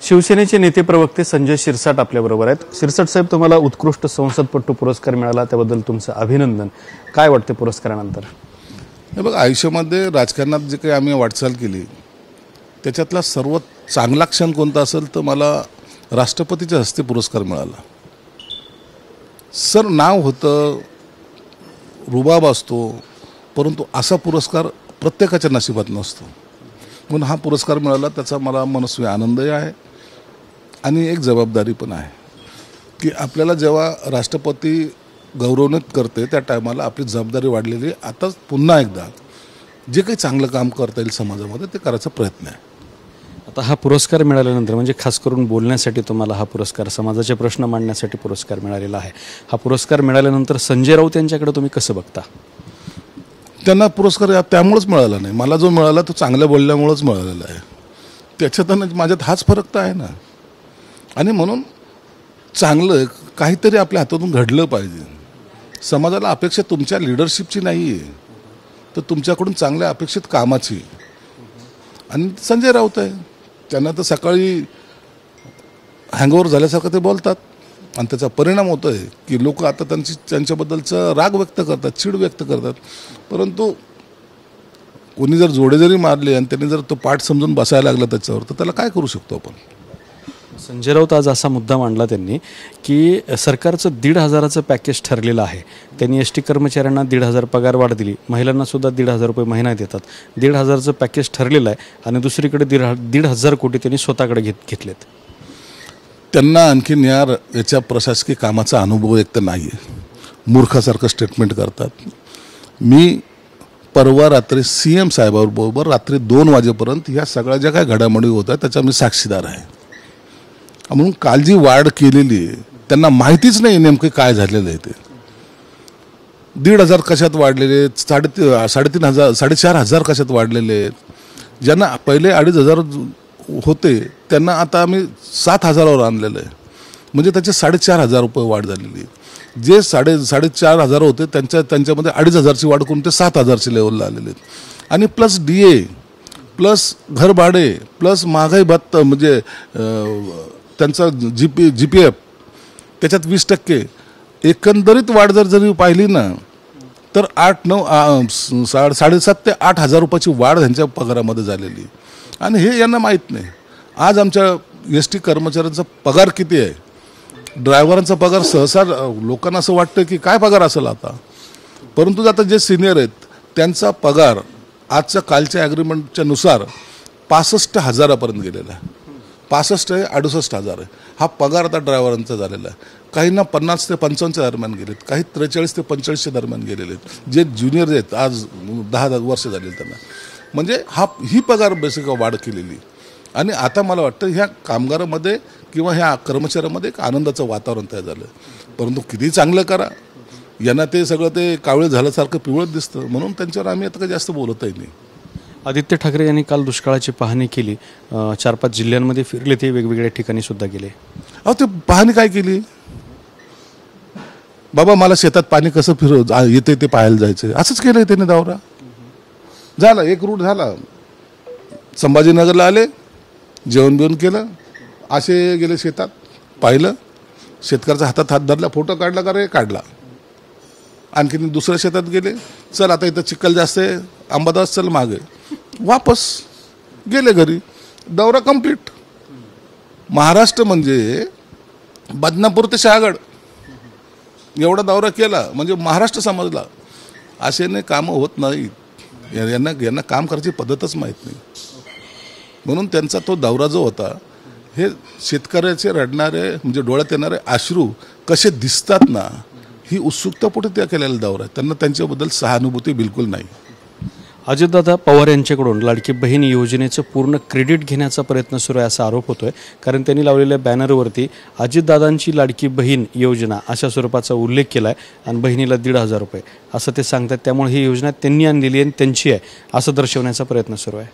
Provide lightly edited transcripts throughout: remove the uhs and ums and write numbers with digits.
शिवसेनेचे नेते प्रवक्ते संजय शिरसाट आपल्याबरोबर आहेत। शिरसाट साहेब, तुम्हाला उत्कृष्ट संसदपटू पुरस्कार मिळाला, त्याबद्दल तुमचं अभिनंदन। काय वाटते पुरस्कारानंतर? हे बघा, आयुष्यामध्ये राजकारणात जे काही आम्ही वाटचाल केली त्याच्यातला सर्वात चांगला क्षण कोणता असेल तर मला राष्ट्रपतीच्या हस्ते पुरस्कार मिळाला। सर, नाव होतं, रुबाब असतो, परंतु असा पुरस्कार प्रत्येकाच्या नशिबात नसतो। म्हणून हा पुरस्कार मिळाला, त्याचा मला मनस्वी आनंदही आहे आणि एक जबाबदारी पण आहे की आपल्याला जेव्हा राष्ट्रपती गौरवणीत करते त्या टायमाला आपली जबाबदारी वाढलेली। आता पुन्हा एकदा जे काही चांगलं काम करता येईल समाजामध्ये ते करायचा प्रयत्न आहे। आता हा पुरस्कार मिळाल्यानंतर, म्हणजे खास करून बोलण्यासाठी तुम्हाला हा पुरस्कार, समाजाचे प्रश्न मांडण्यासाठी पुरस्कार मिळालेला आहे, हा पुरस्कार मिळाल्यानंतर संजय राऊत यांच्याकडे तुम्ही कसं बघता? त्यांना पुरस्कार त्यामुळेच मिळाला नाही, मला जो मिळाला तो चांगल्या बोलल्यामुळेच मिळालेला आहे। त्याच्यात माझ्यात हाच फरक तर आहे ना। आणि म्हणून चांगलं काहीतरी आपल्या हातातून घडलं पाहिजे। समाजाला अपेक्षा तुमच्या लिडरशिपची नाही आहे, तर तुमच्याकडून चांगल्या अपेक्षित कामाची। आणि संजय राऊत आहे, त्यांना तर सकाळी हँगओव्हर झाल्यासारखं ते बोलतात आणि त्याचा परिणाम होतो आहे की लोक आता त्यांच्याबद्दलचा राग व्यक्त करतात, चीड व्यक्त करतात। परंतु कोणी जर जोडे जरी मारले आणि त्यांनी जर तो पाठ समजून बसायला लागला त्याच्यावर, तर त्याला काय करू शकतो आपण? संजय राऊत आज असा मुद्दा मांडला त्यांनी की सरकारचं 1,500चं पॅकेज ठरलेलं आहे। त्यांनी एसटी कर्मचाऱ्यांना 1,500 पगार वाढ दिली, महिलांना सुद्धा 1,500 रुपये महिना देतात। 1,500चं पॅकेज ठरलेलं आहे आणि दुसरीकडे 1,500 कोटी त्यांनी स्वतःकडे घेतलेत। त्यांना आणखीन याच्या प्रशासकीय कामाचा अनुभव एक तर नाही आहे, मूर्खासारखं स्टेटमेंट करतात। मी परवा रात्री CM साहेबांबरोबर रात्री 2 वाजेपर्यंत ह्या सगळ्या ज्या काही घडामोडी होत आहेत त्याचा मी साक्षीदार आहे। म्हणून काल जी वाढ केलेली त्यांना माहितीच नाही नेमकं काय झालेलं आहे ते। 1,500 कशात वाढलेले आहेत, 3,500 4,500 कशात वाढलेले आहेत। ज्यांना पहिले 2,500 होते त्यांना आता आम्ही 7,000वर आणलेलं आहे, म्हणजे त्याचे 4,500 रुपये वाढ झालेली आहे। जे 4,500 होते त्यांच्यामध्ये 2,500ची वाढ करून ते 7,000ची लेवलला आलेले आहेत। आणि प्लस DA प्लस घरभाडे प्लस महागाई भत्ता, म्हणजे त्यांचा GPF त्याच्यात 20%, एकंदरीत वाढ जरी पाहिली ना तर 7,500 ते 8,000 रुपयाची वाढ त्यांच्या पगारामध्ये झालेली। आणि हे यांना माहीत नाही। आज आमच्या ST कर्मचाऱ्यांचा पगार किती आहे, ड्रायव्हरांचा पगार सहसा लोकांना असं वाटतं की काय पगार असेल आता, परंतु आता जे सिनियर आहेत त्यांचा पगार आजच्या कालच्या ॲग्रीमेंटच्या नुसार 65,000पर्यंत गेलेला आहे। 65 आहे, 68,000 आहे हा पगार आता ड्रायव्हरांचा झालेला आहे। काहींना 50 ते 55च्या दरम्यान गेलेत, काही 43 ते 45च्या दरम्यान गेलेले आहेत। जे ज्युनियर आहेत आज 10 वर्ष झाले त्यांना, म्हणजे ही पगार बेसिक वाढ केलेली। आणि आता मला वाटतं ह्या कामगारामध्ये किंवा ह्या कर्मचाऱ्यामध्ये एक आनंदाचं वातावरण तयार झालं। परंतु किती चांगलं करा, यांना ते सगळं ते कावळे झाल्यासारखं पिवळत दिसतं, म्हणून त्यांच्यावर आम्ही आता काही जास्त बोलतही नाही। आदित्य ठाकरे यांनी काल दुष्काळाची पाहणी केली, 4-5 जिल्ह्यांमध्ये फिरले, ते वेगवेगळ्या ठिकाणी सुद्धा गेले। अहो, ते पाहणी काय केली बाबा, मला शेतात पाणी कसं येते ते पाहायला जायचं, असंच केलंय त्याने। दौरा झाला, एक रूट झाला, संभाजीनगरला आले, जेवण बिवण केलं, असे गेले शेतात, पाहिलं, शेतकऱ्याच्या हातात हात धरला, फोटो काढला का रे, काढला। आणखीन दुसऱ्या शेतात गेले, चल आता इथं चिखल जास्त आहे, अंबादास चल मागे, वापस गेले घरी, दौरा कंप्लीट। महाराष्ट्र म्हणजे बदनापूर ते शहागड एवढा दौरा केला, म्हणजे महाराष्ट्र समजला। असे नाही कामं होत नाहीत, यांना काम करायची पद्धतच माहीत नाही। म्हणून त्यांचा तो दौरा जो होता, हे शेतकऱ्याचे रडणारे, म्हणजे डोळ्यात येणारे अश्रू कसे दिसतात ना, ही उत्सुकतापोटी त्या केलेला दौरा आहे। त्यांना त्यांच्याबद्दल सहानुभूती बिलकुल नाही। अजितदादा पवार यांच्याकडून लाडकी बहीण योजनेचं पूर्ण क्रेडिट घेण्याचा प्रयत्न सुरू आहे असा आरोप होतोय, कारण त्यांनी लावलेल्या बॅनरवरती अजितदादांची लाडकी बहीण योजना अशा स्वरूपाचा उल्लेख केला आहे आणि बहिणीला 1,500 रुपये असं ते सांगतात। त्यामुळे ही योजना त्यांनी आणलेली आणि त्यांची आहे असं दर्शवण्याचा प्रयत्न सुरू आहे।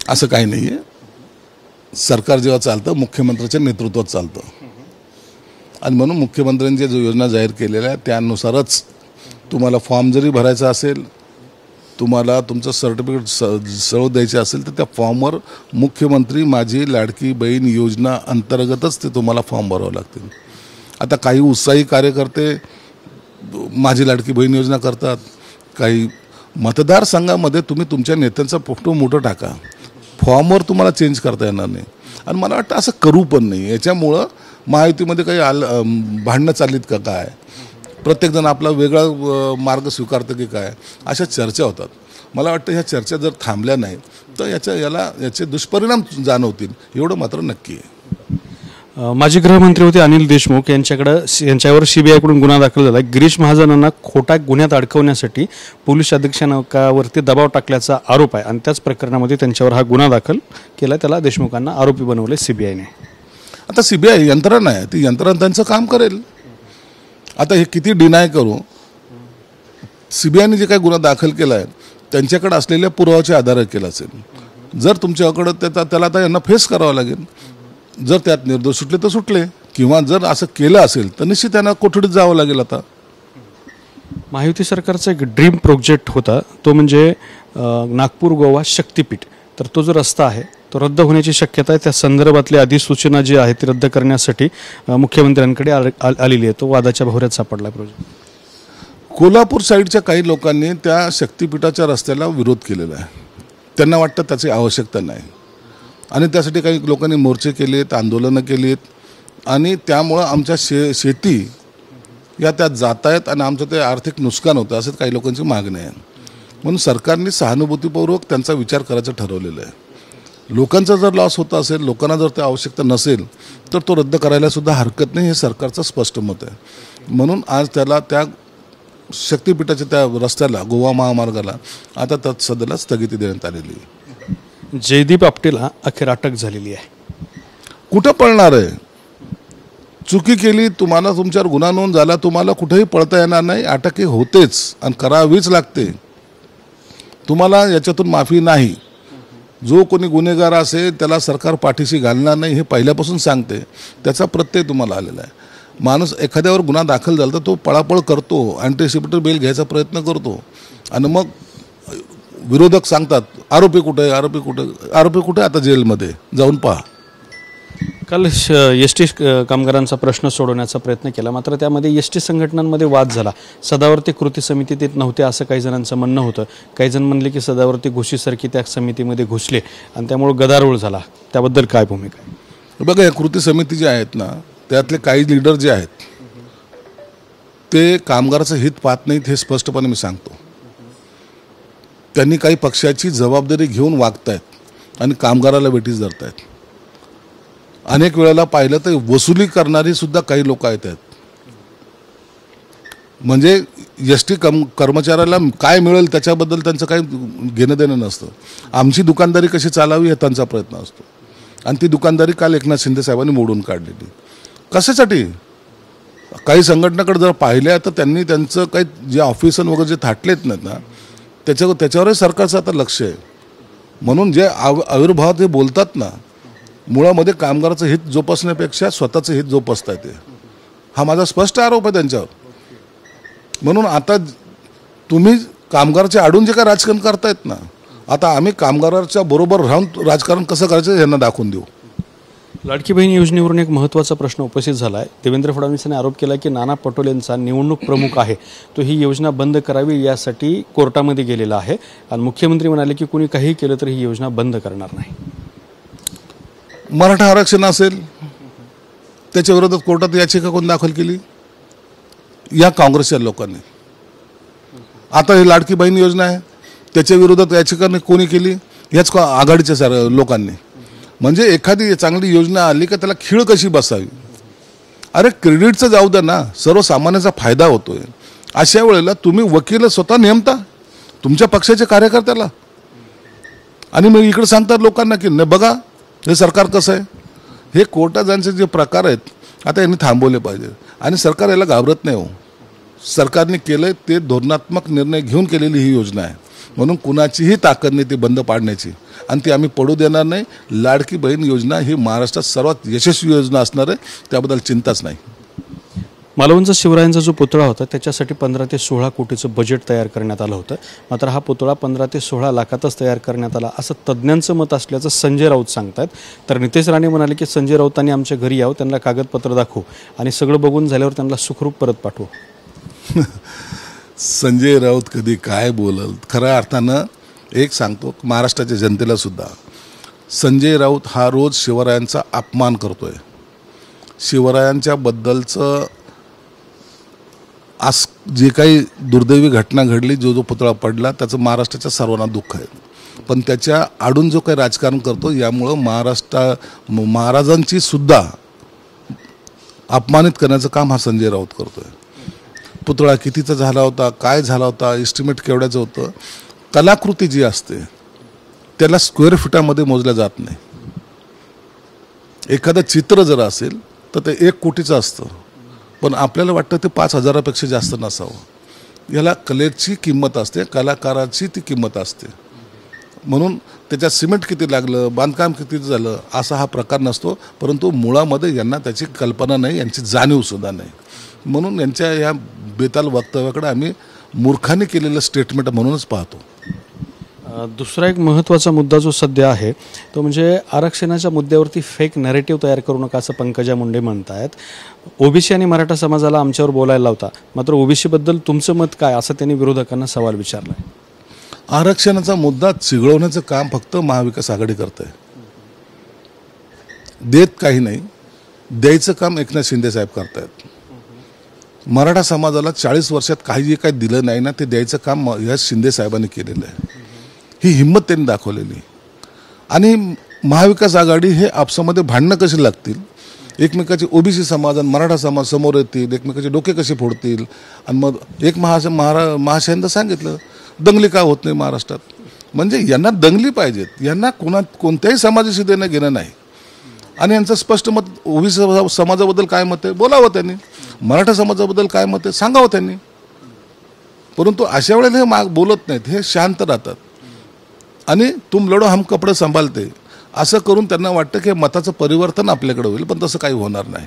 असं काही नाही आहे, सरकार जेव्हा चालतं मुख्यमंत्र्याच्या नेतृत्वात चालतं, आणि म्हणून मुख्यमंत्र्यांनी जो योजना जाहीर केलेल्या आहे त्यानुसारच तुम्हाला फॉर्म जरी भरायचा असेल, तुम्हाला तुमचं सर्टिफिकेट सर्व द्यायचे असेल तर त्या फॉर्मवर मुख्यमंत्री माझी लाडकी बहीण योजना अंतर्गतच ते तुम्हाला फॉर्म भरावं लागतील. आता काही उत्साही कार्यकर्ते माझी लाडकी बहीण योजना करतात. काही मतदारसंघामध्ये तुम्ही तुमच्या नेत्यांचा फोटो मोठं टाका, फॉर्मवर तुम्हाला चेंज करता येणार नाही. आणि मला वाटतं असं करू पण नाही. याच्यामुळं महायुतीमध्ये काही भांडणं चाललीत का काय, प्रत्येकजण आपला वेगळा मार्ग स्वीकारतं की काय, अशा चर्चा होतात. मला वाटतं ह्या चर्चा जर थांबल्या नाही तर याचे दुष्परिणाम जाणवतील, एवढं मात्र नक्की आहे. माजी गृहमंत्री होते अनिल देशमुख यांच्यावर सीबीआयकडून गुन्हा दाखल झाला. गिरीश महाजनांना खोटा गुन्ह्यात अडकवण्यासाठी पोलीस अधीक्षकावरती दबाव टाकल्याचा आरोप आहे आणि त्याच प्रकरणामध्ये त्यांच्यावर हा गुन्हा दाखल केला. त्याला देशमुखांना आरोपी बनवले सीबीआयने. आता सीबीआय यंत्रणा आहे, ती यंत्रणा त्यांचं काम करेल. आता हे किती डिनाय करू, सीबीआयने जे काही गुन्हा दाखल केला आहे त्यांच्याकडे असलेल्या पुराव्याच्या आधारे केला असेल. जर तुमच्याकडं त्याला आता यांना फेस करावं लागेल. जर त्यात निर्दोष सुटले तर सुटले, किंवा जर असं केलं असेल तर निश्चित त्यांना कोठडीत जावं लागेल. आता महायुती सरकारचा एक ड्रीम प्रोजेक्ट होता, तो म्हणजे नागपूर गोवा शक्तीपीठ. तर तो जो रस्ता आहे तो रद्द होण्याची शक्यता आहे. त्या संदर्भातली अधिसूचना जी आहे ती रद्द करण्यासाठी मुख्यमंत्र्यांकडे आलेली आहे. तो वादाच्या भोवऱ्यात सापडला प्रोजेक्ट. कोल्हापूर साईडच्या काही लोकांनी त्या शक्तीपीठाच्या रस्त्याला विरोध केलेला आहे. त्यांना वाटतं त्याची आवश्यकता नाही आणि त्यासाठी काही लोकांनी मोर्चे केलेत, आंदोलनं केलीत आणि त्यामुळं आमच्या शेती या त्यात जात आहेत आणि आमचं ते आर्थिक नुकसान होतं असं काही लोकांची मागणी आहे. म्हणून सरकारने सहानुभूतीपूर्वक त्यांचा विचार करायचं ठरवलेलं आहे. लोकांचा जर लॉस होत असेल, लोकांना जर ते आवश्यकता नसेल तर तो रद्द करायला सुद्धा हरकत नाही, हे सरकारचं स्पष्ट मत आहे. म्हणून आज त्याला त्या शक्तीपीठाच्या त्या रस्त्याला, गोवा महामार्गाला आता सध्याला स्थगिती देण्यात आलेली आहे. जयदीप आपटेला अखेर अटक झालेली आहे. कुठं पळणार आहे? चुकी केली, तुम्हाला तुमच्यावर गुन्हा नोंद झाला, तुम्हाला कुठेही पळता येणार नाही. अटक ही होतेच आणि करावीच लागते. तुम्हाला याच्यातून माफी नाही. जो कोणी गुन्हेगार असेल त्याला सरकार पाठीशी घालणार नाही, हे पहिल्यापासून सांगते. त्याचा प्रत्यय तुम्हाला आलेला आहे. माणूस एखाद्यावर गुन्हा दाखल झाला तर तो पळापळ करतो, अँटिसिपेटरी बेल घ्यायचा प्रयत्न करतो आणि मग विरोधक सांगतात आरोपी कुठे, आरोपी कुठे, आरोपी कुठे, आता जेलमध्ये जाऊन पहा. काल एस.टी. कामगारांचा प्रश्न सोडवण्याचा प्रयत्न केला, मात्र त्यामध्ये एस.टी. संघटनांमध्ये वाद झाला. सदावर्ती कृती समितीत नव्हते असं काही जणांचं म्हणणं होतं. काही जण म्हणले की सदावर्ती घोषीसारखी त्या समितीमध्ये घुसले आणि त्यामुळे गदारोळ झाला. त्याबद्दल काय भूमिका आहे? बघा, या कृती समिती जे आहेत ना, त्यातले काही लीडर जे आहेत ते कामगाराचं हित पाहत नाहीत, हे स्पष्टपणे मी सांगतो. त्यांनी काही पक्षाची जबाबदारी घेऊन वागतायत आणि कामगाराला वेठीस धरतायत. अनेक वेळेला पाहिलं तर वसुली करणारी सुद्धा काही लोक आहेत. म्हणजे एस.टी. कर्मचाऱ्याला काय मिळेल त्याच्याबद्दल त्यांचं काही घेणं देणं नसतं. आमची दुकानदारी कशी चालावी हे त्यांचा प्रयत्न असतो आणि ती दुकानदारी काल एकनाथ शिंदे साहेबांनी मोडून काढलेली. कशासाठी? काही संघटनाकडे जर पाहिल्या तर त्यांनी त्यांचं काही जे ऑफिसर वगैरे जे थाटलेत नाहीत ना, त्याच्यावरही सरकारचं आता लक्ष आहे. म्हणून जे आविर्भावात हे बोलतात ना, मुळामध्ये कामगाराचं हित जोपासण्यापेक्षा स्वतःचं हित जोपासता येते, हा माझा स्पष्ट आरोप आहे त्यांच्यावर. म्हणून आता तुम्ही कामगाराच्या आडून जे काय राजकारण करतायत ना, आता आम्ही कामगाराच्या बरोबर राहून राजकारण कसं करायचं यांना दाखवून देऊ. लाडकी बहीण योजनेवरून एक महत्त्वाचा प्रश्न उपस्थित झाला आहे. देवेंद्र फडणवीसांनी आरोप केला की नाना पटोलेंचा निवडणूक प्रमुख आहे, तो ही योजना बंद करावी यासाठी कोर्टामध्ये गेलेला आहे आणि मुख्यमंत्री म्हणाले की कोणी काही केलं तर ही योजना बंद करणार नाही. मराठा आरक्षण असेल त्याच्या विरोधात कोर्टात याचिका कोण दाखल केली? या काँग्रेसच्या लोकांनी. आता ही लाडकी बहीण योजना आहे त्याच्या विरोधात याचिका कोणी केली? याच आघाडीच्या लोकांनी. म्हणजे एखादी चांगली योजना आली का त्याला खीळ कशी बसावी? अरे क्रेडिटचं जाऊ द्या ना, सर्वसामान्याचा फायदा होतोय. अशा वेळेला तुम्ही वकील स्वतः नेमता तुमच्या पक्षाच्या कार्यकर्त्याला आणि मग इकडे सांगतात लोकांना की नाही बघा हे सरकार कसं आहे. हे कोर्टात जाण्याचे जे प्रकार आहेत आता यांनी थांबवले पाहिजे आणि सरकार याला घाबरत नाही. हो, सरकारने केलं ते धोरणात्मक निर्णय घेऊन केलेली ही योजना आहे. म्हणून कुणाचीही ताकद नाही ती बंद पाडण्याची आणि ती आम्ही पडू देणार नाही. लाडकी बहीण योजना ही महाराष्ट्रात सर्वात यशस्वी योजना असणार आहे, त्याबद्दल चिंताच नाही. मालवणचा शिवरायांचा जो पुतळा होता त्याच्यासाठी 15 ते 16 कोटीचं बजेट तयार करण्यात आलं होतं. मात्र हा पुतळा 15 ते 16 लाखातच तयार करण्यात आला असं तज्ज्ञांचं मत असल्याचं संजय राऊत सांगतात. तर नितेश राणे म्हणाले की संजय राऊतांनी आमच्या घरी यावं, त्यांना कागदपत्र दाखवू आणि सगळं बघून झाल्यावर त्यांना सुखरूप परत पाठवू. संजय राऊत कधी काय बोलल. खऱ्या अर्थानं एक सांगतो महाराष्ट्राच्या जनतेला सुद्धा, संजय राऊत हा रोज शिवरायांचा अपमान करतोय. शिवरायांच्या बद्दलचं आज जे काही दुर्दैवी घटना घडली, जो पुतळा पडला, त्याचं महाराष्ट्राच्या सर्वांना दुःख आहे. पण त्याच्या आडून जो काही राजकारण करतो यामुळं महाराजांची सुद्धा अपमानित करण्याचं काम हा संजय राऊत करतोय. पुतळा कितीचा झाला होता, काय झाला होता, एस्टिमेट केवढ्याचं होतं. कलाकृती जी असते त्याला स्क्वेअर फुटामध्ये मोजल्या जात नाही. एखादं चित्र जर असेल तर ते 1 कोटीचं असतं, पण आपल्याला वाटतं ते 5,000पेक्षा जास्त नसावं. याला कलेची किंमत असते, कलाकाराची ती किंमत असते. म्हणून त्याच्यात सिमेंट किती लागलं, बांधकाम किती झालं असा हा प्रकार नसतो. परंतु मुळामध्ये यांना त्याची कल्पना नाही, यांची जाणीवसुद्धा नाही. म्हणून यांच्या या बेताल वक्तव्याकडे आम्ही मूर्खाने केलेलं स्टेटमेंट म्हणूनच पाहतो. दुसरा एक महत्त्वाचा मुद्दा जो सध्या आहे तो म्हणजे आरक्षणाच्या मुद्द्यावरती फेक नॅरेटिव्ह तयार करू नका असं पंकजा मुंडे म्हणत आहेत. ओबीसी आणि मराठा समाजाला आमच्यावर बोलायला लावता, मात्र ओबीसीबद्दल तुमचं मत काय असं त्यांनी विरोधकांना सवाल विचारला. आरक्षणाचा मुद्दा चिघळवण्याचं काम फक्त महाविकास आघाडी करत आहे. देत काही नाही, द्यायचं काम एकनाथ शिंदे साहेब करतायत. मराठा समाजाला 40 वर्षात काही दिलं नाही ना, ते द्यायचं काम या शिंदे साहेबांनी केलेलं आहे. ही हिंमत त्यांनी दाखवलेली. आणि महाविकास आघाडी हे आपसामध्ये भांडणं कशी लागतील, एकमेकाचे ओबीसी समाज आणि मराठा समाज समोर येतील, एकमेकाचे डोके कसे फोडतील. आणि मग एक महाशयांना सांगितलं दंगली का होत नाही महाराष्ट्रात. म्हणजे यांना दंगली पाहिजेत, यांना कोणत्याही समाजाशी देणं घेणं नाही. आणि यांचं स्पष्ट मत, ओबीसी समाजाबद्दल काय मत आहे बोलावं त्यांनी, मराठा समाजाबद्दल काय मत आहे सांगावं त्यांनी. परंतु अशा वेळेला हे बोलत नाहीत, हे शांत राहतात. आणि तुम लढो हम कपडे सांभाळते असं करून त्यांना वाटतं की मताचं परिवर्तन आपल्याकडे होईल, पण तसं काही होणार नाही.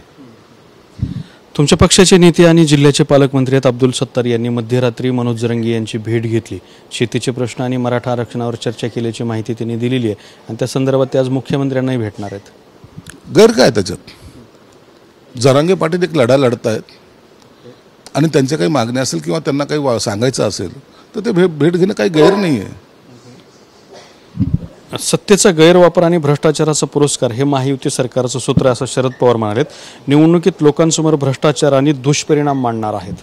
तुमच्या पक्षाचे नेते आणि जिल्ह्याचे पालकमंत्री आहेत अब्दुल सत्तार यांनी मध्यरात्री मनोज जरंगे यांची भेट घेतली. शेतीचे प्रश्न आणि मराठा आरक्षणावर चर्चा केल्याची माहिती त्यांनी दिलेली आहे आणि त्या संदर्भात ते आज मुख्यमंत्र्यांनाही भेटणार आहेत. गैर काय त्याच्यात? जरांगे पाटील एक लढा लढत आहेत आणि त्यांच्या काही मागण्या असेल किंवा त्यांना काही सांगायचं असेल तर ते भेट घेणं काही गैर नाही आहे. सत्तेचा गैरवापर आणि भ्रष्टाचाराचा पुरस्कार हे महायुती सरकारचं सूत्र असं शरद पवार म्हणालेत. निवडणुकीत लोकांसमोर भ्रष्टाचार आणि दुष्परिणाम मांडणार आहेत.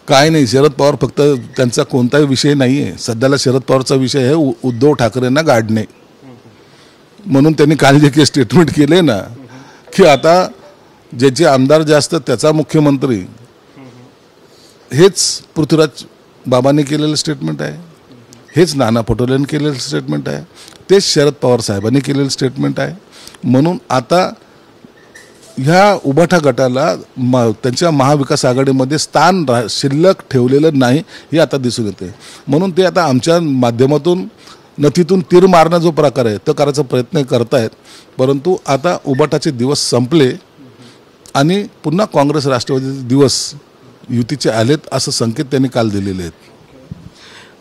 काय नाही, शरद पवार फक्त त्यांचा कोणताही विषय नाही आहे. सध्याला शरद पवारचा विषय आहे उद्धव ठाकरेंना गाडणे. म्हणून त्यांनी काल जे काही स्टेटमेंट केले ना की आता ज्याचे आमदार जास्त त्याचा मुख्यमंत्री, हेच पृथ्वीराज बाबांनी केलेलं स्टेटमेंट आहे, हेच नाना पटोलेंनी केलेलं स्टेटमेंट आहे, तेच शरद पवार साहेबांनी केलेलं स्टेटमेंट आहे. म्हणून आता ह्या उबाठा गटाला त्यांच्या महाविकास आघाडीमध्ये स्थान शिल्लक ठेवलेलं नाही हे आता दिसून येते. म्हणून ते आता आमच्या माध्यमातून नथीतून तीर मारणं जो प्रकार आहे तो करायचा प्रयत्न करतायत. परंतु आता उबाटाचे दिवस संपले आणि पुन्हा काँग्रेस राष्ट्रवादीचे दिवस युतीचे आलेत असं संकेत त्यांनी काल दिलेले आहेत.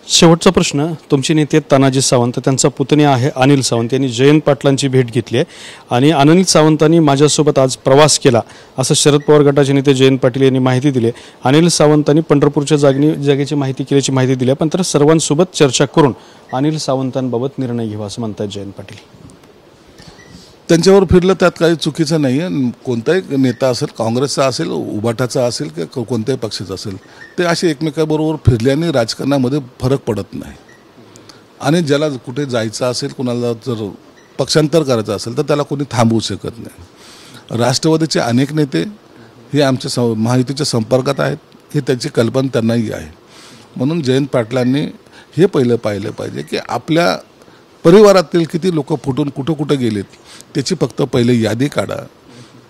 शेवटचा प्रश्न, तुमचे नेते तानाजी सावंत, त्यांचा पुतण्या आहे अनिल सावंत यांनी जयंत पाटलांची भेट घेतली आहे आणि अनिल सावंतांनी माझ्यासोबत आज प्रवास केला असं शरद पवार गटाचे नेते जयंत पाटील यांनी माहिती दिली. अनिल सावंतांनी पंढरपूरच्या जागेची माहिती केल्याची माहिती दिली आहे, पण तर सर्वांसोबत चर्चा करून अनिल सावंतांबाबत निर्णय घ्यावा असं म्हणतात जयंत पाटील. त्यांच्यावर फिरलं त्यात काही चुकीचं नाही आहे. कोणताही नेता असेल, काँग्रेसचा असेल, उबाटाचा असेल किंवा कोणत्याही पक्षाचा असेल, ते असे एकमेकाबरोबर फिरल्याने राजकारणामध्ये फरक पडत नाही. आणि ज्याला कुठे जायचं असेल, कुणाला जर पक्षांतर करायचं असेल तर त्याला कोणी थांबवू शकत नाही. राष्ट्रवादीचे अनेक नेते हे आमच्या महायुतीच्या संपर्कात आहेत, हे त्याची कल्पना त्यांनाही आहे. म्हणून जयंत पाटलांनी हे पहिलं पाहिलं पाहिजे की आपल्या परिवारातील किती लोक फुटून कुठं गेलेत त्याची फक्त पहिले यादी काढा.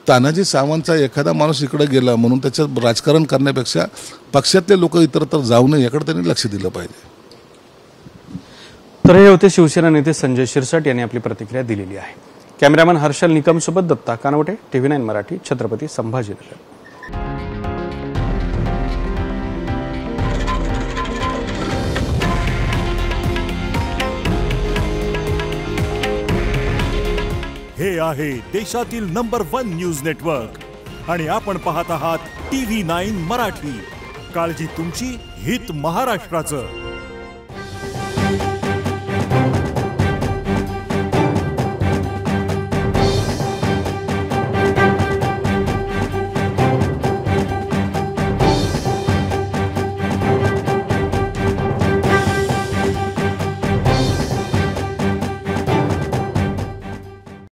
तानाजी सावंतचा एखादा माणूस इकडे गेला म्हणून त्याचं राजकारण करण्यापेक्षा पक्षातले लोक इतरत्र जाऊ नये याकडे त्यांनी लक्ष दिलं पाहिजे. तर हे होते शिवसेना नेते संजय शिरसाट यांनी आपली प्रतिक्रिया दिलेली आहे. कॅमेरामॅन हर्षल निकम सोबत दत्ता कानवटे, TV9 मराठी, छत्रपती संभाजीनगर. हे आहे देशातील नंबर 1 न्यूज नेटवर्क आणि आपण पाहत आहात TV9 मराठी. काळजी तुमची, हित महाराष्ट्राचं.